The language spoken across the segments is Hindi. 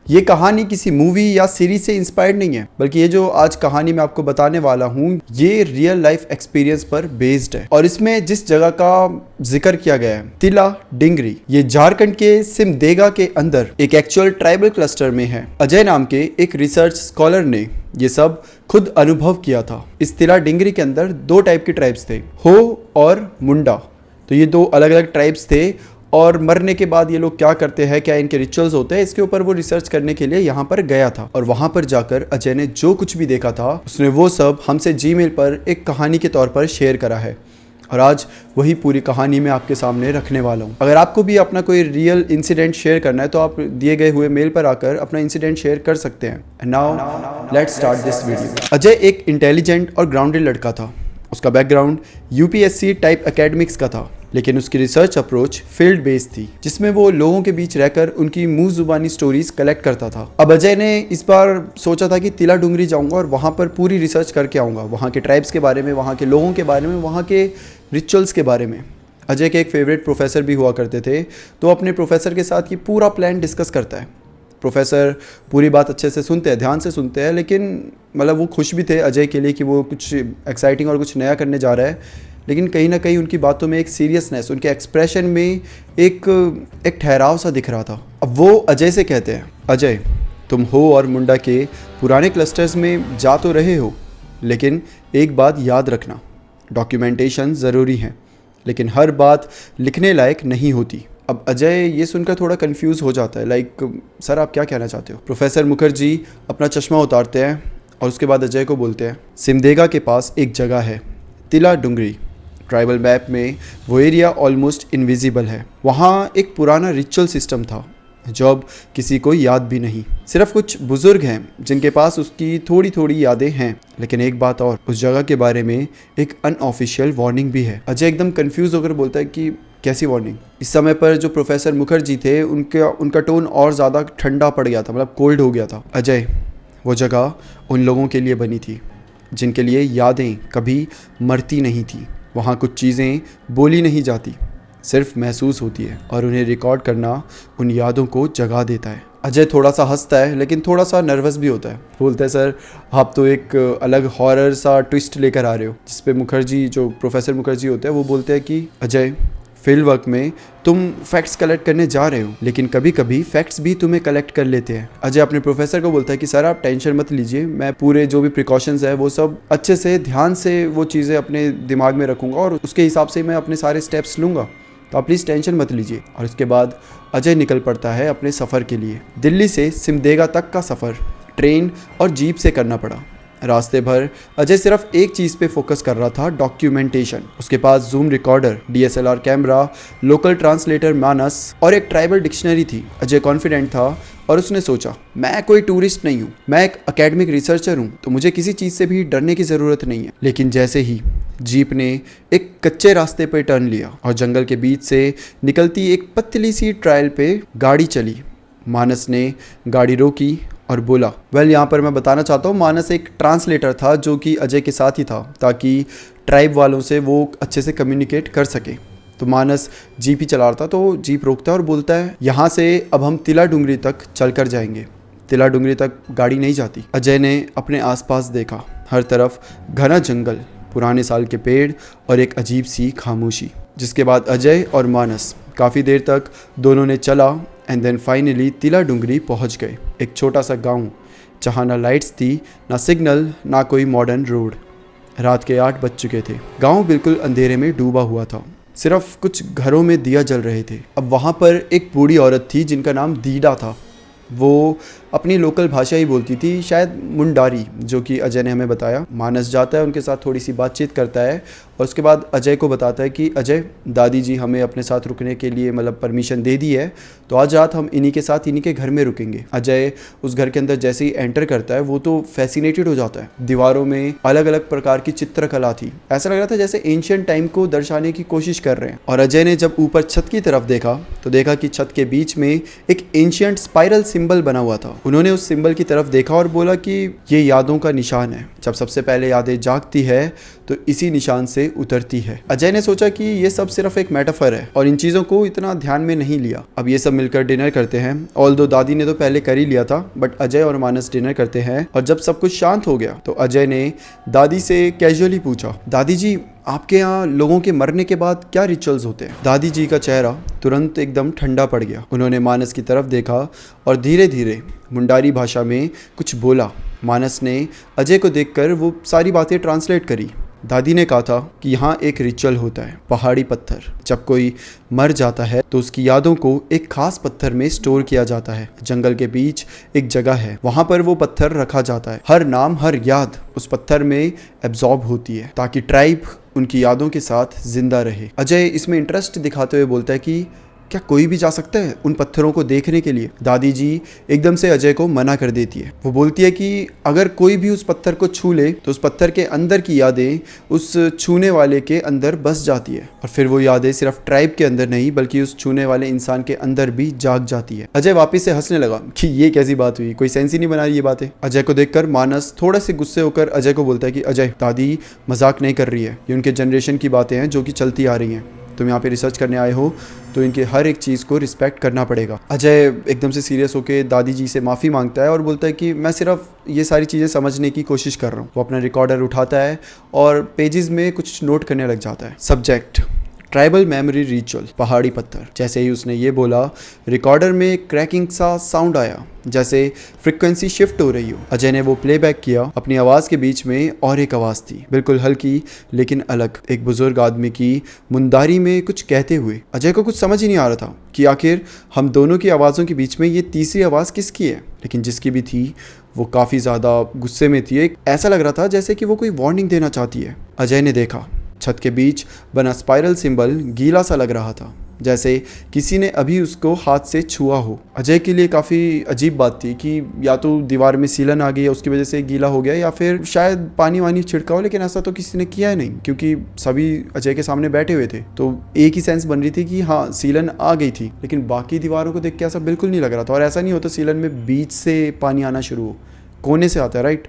ये कहानी किसी मूवी या सीरीज से इंस्पायर्ड नहीं है, बल्कि ये जो आज कहानी मैं आपको बताने वाला हूँ ये रियल लाइफ एक्सपीरियंस पर बेस्ड है। और इसमें जिस जगह का जिक्र किया गया है तिला डिंगरी, ये झारखंड के सिमदेगा के अंदर एक एक्चुअल ट्राइबल क्लस्टर में है। अजय नाम के एक रिसर्च स्कॉलर ने ये सब खुद अनुभव किया था। इस तिला डिंगरी के अंदर दो टाइप के ट्राइब्स थे, हो और मुंडा। तो ये दो अलग अलग ट्राइब्स थे और मरने के बाद ये लोग क्या करते हैं, क्या इनके रिचुअल्स होते हैं, इसके ऊपर वो रिसर्च करने के लिए यहाँ पर गया था। और वहाँ पर जाकर अजय ने जो कुछ भी देखा था उसने वो सब हमसे जीमेल पर एक कहानी के तौर पर शेयर करा है। और आज वही पूरी कहानी मैं आपके सामने रखने वाला हूँ। अगर आपको भी अपना कोई रियल इंसिडेंट शेयर करना है तो आप दिए गए हुए मेल पर आकर अपना इंसिडेंट शेयर कर सकते हैं। And now let's start this video. Ajay एक इंटेलिजेंट और ग्राउंडेड लड़का था। उसका बैकग्राउंड यूपीएससी टाइप एकेडमिक्स का था, लेकिन उसकी रिसर्च अप्रोच फील्ड बेस्ड थी, जिसमें वो लोगों के बीच रहकर उनकी मुंह जुबानी स्टोरीज कलेक्ट करता था। अब अजय ने इस बार सोचा था कि तिला डुंगरी जाऊंगा और वहाँ पर पूरी रिसर्च करके आऊँगा, वहाँ के ट्राइब्स के बारे में, वहाँ के लोगों के बारे में, वहाँ के रिचुअल्स के बारे में। अजय के एक फेवरेट प्रोफेसर भी हुआ करते थे, तो अपने प्रोफेसर के साथ ये पूरा प्लान डिस्कस करता है। प्रोफेसर पूरी बात अच्छे से सुनते हैं, ध्यान से सुनते हैं, लेकिन मतलब वो खुश भी थे अजय के लिए कि वो कुछ एक्साइटिंग और कुछ नया करने जा रहा है। लेकिन कहीं ना कहीं उनकी बातों में एक सीरियसनेस, उनके एक्सप्रेशन में एक ठहराव सा दिख रहा था। अब वो अजय से कहते हैं, अजय तुम हो और मुंडा के पुराने क्लस्टर्स में जा तो रहे हो, लेकिन एक बात याद रखना, डॉक्यूमेंटेशन ज़रूरी है, लेकिन हर बात लिखने लायक नहीं होती। अब अजय ये सुनकर थोड़ा कंफ्यूज हो जाता है, लाइक सर आप क्या कहना चाहते हो। प्रोफेसर मुखर्जी अपना चश्मा उतारते हैं और उसके बाद अजय को बोलते हैं, सिमदेगा के पास एक जगह है तिला डुंगरी। ट्राइबल मैप में वो एरिया ऑलमोस्ट इनविजिबल है। वहाँ एक पुराना रिचुअल सिस्टम था जो अब किसी को याद भी नहीं। सिर्फ कुछ बुजुर्ग हैं जिनके पास उसकी थोड़ी थोड़ी यादें हैं। लेकिन एक बात और, उस जगह के बारे में एक अनऑफिशियल वार्निंग भी है। अजय एकदम कंफ्यूज होकर बोलता है कि कैसी वार्निंग। इस समय पर जो प्रोफेसर मुखर्जी थे उनका टोन और ज़्यादा ठंडा पड़ गया था, मतलब कोल्ड हो गया था। अजय, वो जगह उन लोगों के लिए बनी थी जिनके लिए यादें कभी मरती नहीं थी। वहाँ कुछ चीज़ें बोली नहीं जाती, सिर्फ महसूस होती है, और उन्हें रिकॉर्ड करना उन यादों को जगा देता है। अजय थोड़ा सा हंसता है, लेकिन थोड़ा सा नर्वस भी होता है। बोलता है, सर आप तो एक अलग हॉरर सा ट्विस्ट लेकर आ रहे हो। जिस पे मुखर्जी, जो प्रोफेसर मुखर्जी होते हैं, वो बोलते हैं कि अजय फील्ड वर्क में तुम फैक्ट्स कलेक्ट करने जा रहे हो, लेकिन कभी कभी फैक्ट्स भी तुम्हें कलेक्ट कर लेते हैं। अजय अपने प्रोफेसर को बोलता है कि सर आप टेंशन मत लीजिए, मैं पूरे जो भी प्रिकॉशंस है वो सब अच्छे से ध्यान से वो चीज़ें अपने दिमाग में रखूँगा और उसके हिसाब से मैं अपने सारे स्टेप्स लूँगा, तो आप प्लीज़ टेंशन मत लीजिए। और उसके बाद अजय निकल पड़ता है अपने सफ़र के लिए। दिल्ली से सिमदेगा तक का सफ़र ट्रेन और जीप से करना पड़ा। रास्ते भर अजय सिर्फ एक चीज़ पे फोकस कर रहा था, डॉक्यूमेंटेशन। उसके पास zoom recorder, DSLR camera, local translator Manas और एक ट्राइबल डिक्शनरी थी। अजय कॉन्फिडेंट था और उसने सोचा, मैं कोई टूरिस्ट नहीं हूँ, मैं एक एकेडमिक रिसर्चर हूँ, तो मुझे किसी चीज़ से भी डरने की ज़रूरत नहीं है। लेकिन जैसे ही जीप ने एक कच्चे रास्ते पर टर्न लिया और जंगल के बीच से निकलती एक पतली सी ट्रायल पे गाड़ी चली, मानस ने गाड़ी रोकी और बोला, यहाँ पर मैं बताना चाहता हूँ, मानस एक ट्रांसलेटर था जो कि अजय के साथ ही था, ताकि ट्राइब वालों से वो अच्छे से कम्युनिकेट कर सके। तो मानस जीप ही चला रहा था, तो जीप रोकता है और बोलता है, यहाँ से अब हम तिला डुंगरी तक चल कर जाएंगे। तिला डुंगरी तक गाड़ी नहीं जाती। अजय ने अपने आसपास देखा, हर तरफ घना जंगल, पुराने साल के पेड़ और एक अजीब सी खामोशी। जिसके बाद अजय और मानस काफ़ी देर तक दोनों ने चला एंड देन फाइनली तिला डुंगरी पहुंच गए। एक छोटा सा गांव जहां ना लाइट्स थी, ना सिग्नल, ना कोई मॉडर्न रोड। रात के 8 बज चुके थे। गांव बिल्कुल अंधेरे में डूबा हुआ था, सिर्फ कुछ घरों में दिया जल रहे थे। अब वहां पर एक बूढ़ी औरत थी जिनका नाम दीदा था। वो अपनी लोकल भाषा ही बोलती थी, शायद मुंडारी, जो कि अजय ने हमें बताया। मानस जाता है, उनके साथ थोड़ी सी बातचीत करता है और उसके बाद अजय को बताता है कि अजय, दादी जी हमें अपने साथ रुकने के लिए मतलब परमिशन दे दी है, तो आज रात हम इन्हीं के साथ इन्हीं के घर में रुकेंगे। अजय उस घर के अंदर जैसे ही एंटर करता है वो तो फैसिनेटेड हो जाता है। दीवारों में अलग अलग प्रकार की चित्रकला थी, ऐसा लग रहा था जैसे एंशिएंट टाइम को दर्शाने की कोशिश कर रहे हैं। और अजय ने जब ऊपर छत की तरफ देखा तो देखा कि छत के बीच में एक एंशिएंट स्पाइरल सिंबल बना हुआ था। उन्होंने उस सिंबल की तरफ देखा और बोला कि ये यादों का निशान है। जब सबसे पहले यादें जागती है तो इसी निशान से उतरती है। अजय ने सोचा कि ये सब सिर्फ एक मेटाफर है और इन चीज़ों को इतना ध्यान में नहीं लिया। अब ये सब मिलकर डिनर करते हैं। ऑल्दो दादी ने तो पहले कर ही लिया था, बट अजय और मानस डिनर करते हैं और जब सब कुछ शांत हो गया तो अजय ने दादी से कैजुअली पूछा, दादी जी आपके यहाँ लोगों के मरने के बाद क्या रिचुअल्स होते हैं? दादी जी का चेहरा तुरंत एकदम ठंडा पड़ गया। उन्होंने मानस की तरफ देखा और धीरे धीरे मुंडारी भाषा में कुछ बोला। मानस ने अजय को देखकर वो सारी बातें ट्रांसलेट करी। दादी ने कहा था कि यहाँ एक रिचुअल होता है, पहाड़ी पत्थर। जब कोई मर जाता है तो उसकी यादों को एक खास पत्थर में स्टोर किया जाता है। जंगल के बीच एक जगह है, वहाँ पर वो पत्थर रखा जाता है। हर नाम, हर याद उस पत्थर में एब्जॉर्ब होती है ताकि ट्राइब उनकी यादों के साथ जिंदा रहे। अजय इसमें इंटरेस्ट दिखाते हुए बोलता है कि क्या कोई भी जा सकता है उन पत्थरों को देखने के लिए? दादी जी एकदम से अजय को मना कर देती है। वो बोलती है कि अगर कोई भी उस पत्थर को छू ले तो उस पत्थर के अंदर की यादें उस छूने वाले के अंदर बस जाती है और फिर वो यादें सिर्फ ट्राइब के अंदर नहीं बल्कि उस छूने वाले इंसान के अंदर भी जाग जाती है। अजय वापिस से हंसने लगा कि ये कैसी बात हुई, कोई सेंस ही नहीं बना रही ये बातें। अजय को देखकर मानस थोड़ा से गुस्से होकर अजय को बोलता है कि अजय, दादी मजाक नहीं कर रही है, ये उनके जनरेशन की बातें हैं जो कि चलती आ रही हैं। तुम यहाँ पे रिसर्च करने आए हो तो इनके हर एक चीज़ को रिस्पेक्ट करना पड़ेगा। अजय एकदम से सीरियस होकर दादी जी से माफ़ी मांगता है और बोलता है कि मैं सिर्फ ये सारी चीज़ें समझने की कोशिश कर रहा हूँ। वो अपना रिकॉर्डर उठाता है और पेजेस में कुछ नोट करने लग जाता है। सब्जेक्ट ट्राइबल मेमोरी रिचुअल, पहाड़ी पत्थर। जैसे ही उसने ये बोला रिकॉर्डर में एक क्रैकिंग सा साउंड आया जैसे फ्रीक्वेंसी शिफ्ट हो रही हो। अजय ने वो प्लेबैक किया। अपनी आवाज़ के बीच में और एक आवाज़ थी, बिल्कुल हल्की लेकिन अलग, एक बुजुर्ग आदमी की मुंदारी में कुछ कहते हुए। अजय को कुछ समझ ही नहीं आ रहा था कि आखिर हम दोनों की आवाज़ों के बीच में ये तीसरी आवाज़ किसकी है, लेकिन जिसकी भी थी वो काफ़ी ज़्यादा गुस्से में थी। ऐसा लग रहा था जैसे कि वो कोई वार्निंग देना चाहती है। अजय ने देखा छत के बीच बना स्पाइरल सिंबल गीला सा लग रहा था, जैसे किसी ने अभी उसको हाथ से छुआ हो। अजय के लिए काफ़ी अजीब बात थी कि या तो दीवार में सीलन आ गई है उसकी वजह से गीला हो गया या फिर शायद पानी वानी छिड़का हो, लेकिन ऐसा तो किसी ने किया है नहीं क्योंकि सभी अजय के सामने बैठे हुए थे। तो एक ही सेंस बन रही थी कि हाँ सीलन आ गई थी, लेकिन बाकी दीवारों को देख के ऐसा बिल्कुल नहीं लग रहा था। और ऐसा नहीं होता सीलन में बीच से पानी आना शुरू हो, कोने से आता है, राइट?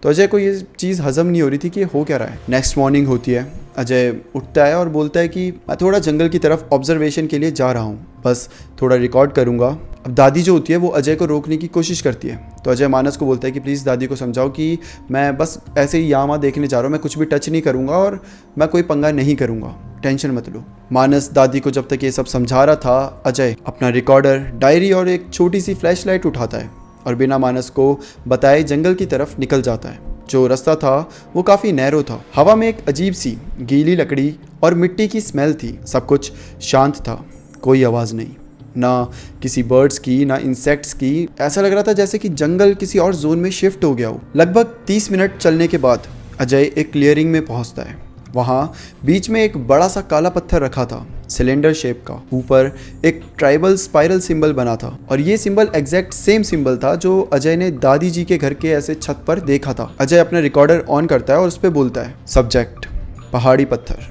तो अजय को ये चीज़ हजम नहीं हो रही थी कि हो क्या रहा है। नेक्स्ट मॉर्निंग होती है। अजय उठता है और बोलता है कि मैं थोड़ा जंगल की तरफ ऑब्जर्वेशन के लिए जा रहा हूँ, बस थोड़ा रिकॉर्ड करूँगा। अब दादी जो होती है वो अजय को रोकने की कोशिश करती है, तो अजय मानस को बोलता है कि प्लीज़ दादी को समझाओ कि मैं बस ऐसे ही यहाँ देखने जा रहा हूँ, मैं कुछ भी टच नहीं करूँगा और मैं कोई पंगा नहीं करूँगा, टेंशन मत लो। मानस दादी को जब तक ये सब समझा रहा था अजय अपना रिकॉर्डर, डायरी और एक छोटी सी फ्लैशलाइट उठाता है और बिना मानस को बताए जंगल की तरफ निकल जाता है। जो रास्ता था वो काफ़ी नैरो था। हवा में एक अजीब सी गीली लकड़ी और मिट्टी की स्मेल थी। सब कुछ शांत था, कोई आवाज़ नहीं, ना किसी बर्ड्स की ना इंसेक्ट्स की। ऐसा लग रहा था जैसे कि जंगल किसी और जोन में शिफ्ट हो गया हो। लगभग 30 मिनट चलने के बाद अजय एक क्लियरिंग में पहुंचता है। वहाँ बीच में एक बड़ा सा काला पत्थर रखा था, सिलेंडर शेप का। ऊपर एक ट्राइबल स्पाइरल सिंबल बना था और ये सिंबल एग्जैक्ट सेम सिंबल था जो अजय ने दादी जी के घर के ऐसे छत पर देखा था। अजय अपना रिकॉर्डर ऑन करता है और उस पर बोलता है, सब्जेक्ट पहाड़ी पत्थर,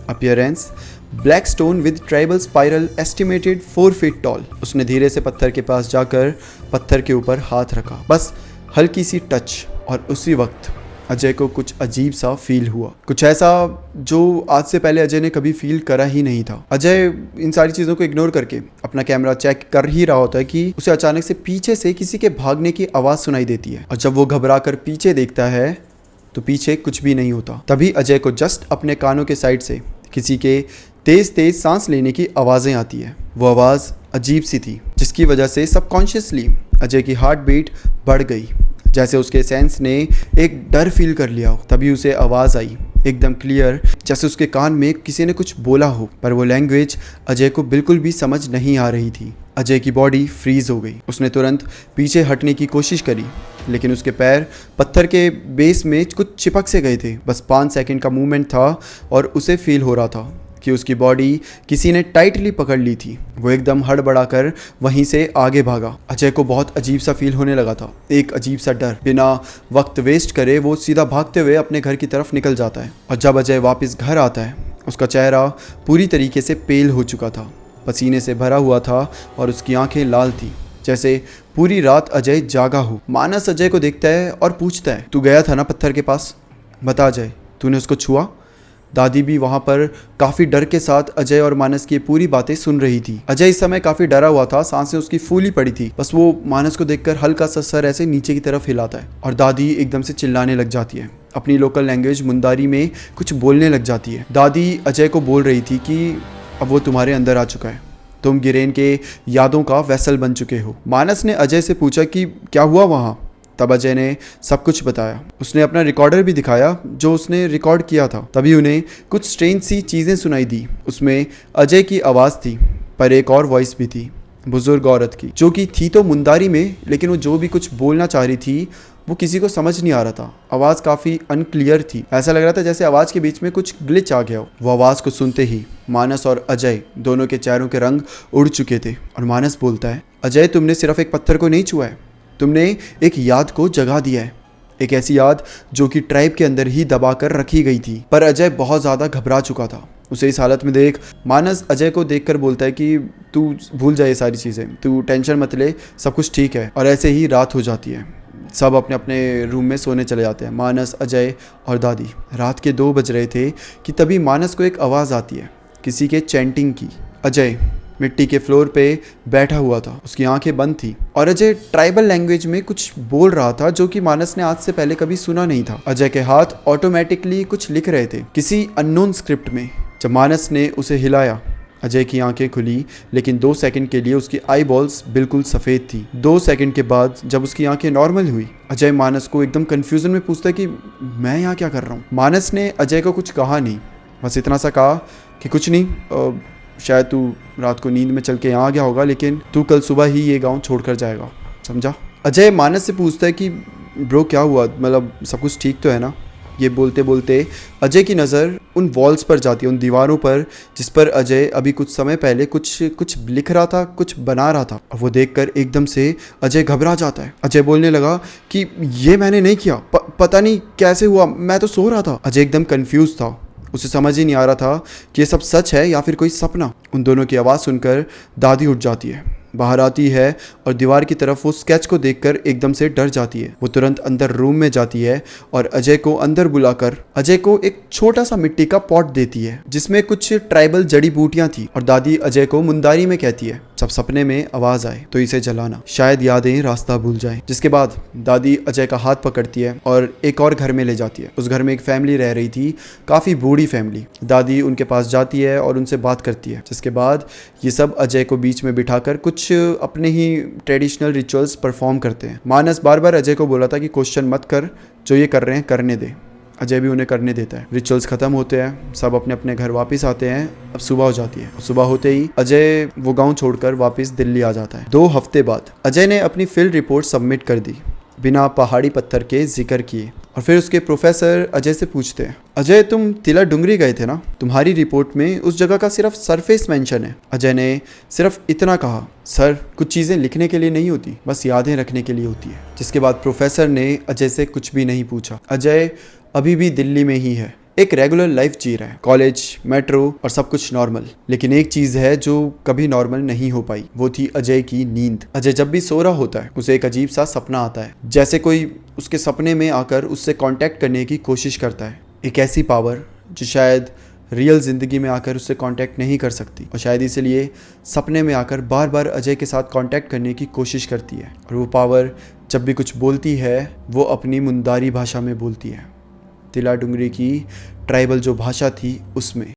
appearance black stone with tribal spiral estimated 4 feet tall. उसने धीरे से पत्थर के पास जाकर पत्थर के ऊपर हाथ रखा, बस हल्की सी टच, और उसी वक्त अजय को कुछ अजीब सा फील हुआ, कुछ ऐसा जो आज से पहले अजय ने कभी फील करा ही नहीं था। अजय इन सारी चीज़ों को इग्नोर करके अपना कैमरा चेक कर ही रहा होता है कि उसे अचानक से पीछे से किसी के भागने की आवाज़ सुनाई देती है और जब वो घबरा कर पीछे देखता है तो पीछे कुछ भी नहीं होता। तभी अजय को जस्ट अपने कानों के साइड से किसी के तेज तेज सांस लेने की आवाज़ें आती है। वो आवाज़ अजीब सी थी जिसकी वजह से सबकॉन्शियसली अजय की हार्ट बीट बढ़ गई, जैसे उसके सेंस ने एक डर फील कर लिया हो। तभी उसे आवाज़ आई एकदम क्लियर, जैसे उसके कान में किसी ने कुछ बोला हो, पर वो लैंग्वेज अजय को बिल्कुल भी समझ नहीं आ रही थी। अजय की बॉडी फ्रीज हो गई। उसने तुरंत पीछे हटने की कोशिश करी, लेकिन उसके पैर पत्थर के बेस में कुछ चिपक से गए थे। बस 5 सेकंड का मूवमेंट था और उसे फील हो रहा था कि उसकी बॉडी किसी ने टाइटली पकड़ ली थी। वो एकदम हड़बड़ा कर वहीं से आगे भागा। अजय को बहुत अजीब सा फील होने लगा था, एक अजीब सा डर। बिना वक्त वेस्ट करे वो सीधा भागते हुए अपने घर की तरफ निकल जाता है और जब अजय वापस घर आता है उसका चेहरा पूरी तरीके से पेल हो चुका था, पसीने से भरा हुआ था और उसकी आंखें लाल थी, जैसे पूरी रात अजय जागा हो। मानस अजय को देखता है और पूछता है, तू गया था ना पत्थर के पास, बता अजय तूने उसको छुआ? दादी भी वहाँ पर काफ़ी डर के साथ अजय और मानस की पूरी बातें सुन रही थी। अजय इस समय काफ़ी डरा हुआ था, सांसें उसकी फूली पड़ी थी। बस वो मानस को देखकर हल्का सा सर ऐसे नीचे की तरफ हिलाता है और दादी एकदम से चिल्लाने लग जाती है। अपनी लोकल लैंग्वेज मुंदारी में कुछ बोलने लग जाती है। दादी अजय को बोल रही थी कि अब वो तुम्हारे अंदर आ चुका है, तुम गिरेन के यादों का वेसल बन चुके हो। मानस ने अजय से पूछा कि क्या हुआ वहाँ। तब अजय ने सब कुछ बताया। उसने अपना रिकॉर्डर भी दिखाया जो उसने रिकॉर्ड किया था। तभी उन्हें कुछ स्ट्रेंज सी चीज़ें सुनाई दी। उसमें अजय की आवाज़ थी, पर एक और वॉइस भी थी, बुजुर्ग औरत की, जो कि थी तो मुंदारी में, लेकिन वो जो भी कुछ बोलना चाह रही थी वो किसी को समझ नहीं आ रहा था। आवाज़ काफ़ी अनक्लियर थी। ऐसा लग रहा था जैसे आवाज़ के बीच में कुछ ग्लिच आ गया हो। वो आवाज़ को सुनते ही मानस और अजय दोनों के चेहरों के रंग उड़ चुके थे और मानस बोलता है, अजय तुमने सिर्फ एक पत्थर को नहीं छुआ है, तुमने एक याद को जगा दिया है। एक ऐसी याद जो कि ट्राइब के अंदर ही दबा कर रखी गई थी। पर अजय बहुत ज़्यादा घबरा चुका था। उसे इस हालत में देख मानस अजय को देखकर बोलता है कि तू भूल जाए ये सारी चीज़ें, तू टेंशन मत ले, सब कुछ ठीक है। और ऐसे ही रात हो जाती है। सब अपने अपने रूम में सोने चले जाते हैं, मानस, अजय और दादी। रात के 2 बज रहे थे कि तभी मानस को एक आवाज़ आती है, किसी के चैंटिंग की। अजय मिट्टी के फ्लोर पे बैठा हुआ था, उसकी आंखें बंद थी और अजय ट्राइबल लैंग्वेज में कुछ बोल रहा था जो कि मानस ने आज से पहले कभी सुना नहीं था। अजय के हाथ ऑटोमेटिकली कुछ लिख रहे थे किसी अननोन स्क्रिप्ट में। जब मानस ने उसे हिलाया, अजय की आंखें खुली, लेकिन 2 सेकंड के लिए उसकी आई बॉल्स बिल्कुल सफ़ेद थी। 2 सेकंड के बाद जब उसकी आंखें नॉर्मल हुई, अजय मानस को एकदम कंफ्यूजन में पूछता है कि मैं यहाँ क्या कर रहा हूँ। मानस ने अजय को कुछ कहा नहीं, बस इतना सा कहा कि कुछ नहीं, शायद तू रात को नींद में चल के यहाँ आ गया होगा, लेकिन तू कल सुबह ही ये गांव छोड़कर जाएगा, समझा। अजय मानस से पूछता है कि ब्रो क्या हुआ, मतलब सब कुछ ठीक तो है ना। ये बोलते बोलते अजय की नज़र उन वॉल्स पर जाती है, उन दीवारों पर जिस पर अजय अभी कुछ समय पहले कुछ लिख रहा था, कुछ बना रहा था। और वो देखकर एकदम से अजय घबरा जाता है। अजय बोलने लगा कि ये मैंने नहीं किया, पता नहीं कैसे हुआ, मैं तो सो रहा था। अजय एकदम कन्फ्यूज था, उसे समझ ही नहीं आ रहा था कि ये सब सच है या फिर कोई सपना। उन दोनों की आवाज़ सुनकर दादी उठ जाती है, बाहर आती है और दीवार की तरफ वो स्केच को देखकर एकदम से डर जाती है। वो तुरंत अंदर रूम में जाती है और अजय को अंदर बुलाकर अजय को एक छोटा सा मिट्टी का पॉट देती है जिसमें कुछ ट्राइबल जड़ी बूटियां थी। और दादी अजय को मुंदारी में कहती है, जब सपने में आवाज आए तो इसे जलाना, शायद यादें रास्ता भूल जाएं। जिसके बाद दादी अजय का हाथ पकड़ती है और एक और घर में ले जाती है। उस घर में एक फैमिली रह रही थी, काफ़ी बूढ़ी फैमिली। दादी उनके पास जाती है और उनसे बात करती है। जिसके बाद ये सब अजय को बीच में बिठाकर कुछ अपने ही ट्रेडिशनल रिचुअल्स परफॉर्म करते हैं। मानस बार बार अजय को बोला था कि क्वेश्चन मत कर, जो ये कर रहे हैं करने दे। अजय भी उन्हें करने देता है। रिचुअल्स खत्म होते हैं, सब अपने अपने घर वापस आते हैं। अब सुबह हो जाती है। सुबह होते ही अजय वो गांव छोड़कर वापस दिल्ली आ जाता है। 2 हफ्ते बाद अजय ने अपनी फील्ड रिपोर्ट सबमिट कर दी, बिना पहाड़ी पत्थर के जिक्र किए। और फिर उसके प्रोफेसर अजय से पूछते हैं, अजय तुम तिला डुंगरी गए थे ना, तुम्हारी रिपोर्ट में उस जगह का सिर्फ सरफेस मेंशन है। अजय ने सिर्फ इतना कहा, सर कुछ चीज़ें लिखने के लिए नहीं होती, बस यादें रखने के लिए होती है। जिसके बाद प्रोफेसर ने अजय से कुछ भी नहीं पूछा। अजय अभी भी दिल्ली में ही है, एक रेगुलर लाइफ जी रहा है, कॉलेज, मेट्रो और सब कुछ नॉर्मल। लेकिन एक चीज़ है जो कभी नॉर्मल नहीं हो पाई, वो थी अजय की नींद। अजय जब भी सो रहा होता है उसे एक अजीब सा सपना आता है, जैसे कोई उसके सपने में आकर उससे कांटेक्ट करने की कोशिश करता है। एक ऐसी पावर जो शायद रियल ज़िंदगी में आकर उससे कांटेक्ट नहीं कर सकती, और शायद इसीलिए सपने में आकर बार बार अजय के साथ कांटेक्ट करने की कोशिश करती है। और वो पावर जब भी कुछ बोलती है वो अपनी मुंदारी भाषा में बोलती है, तिला डुंगरी की ट्राइबल जो भाषा थी उसमें।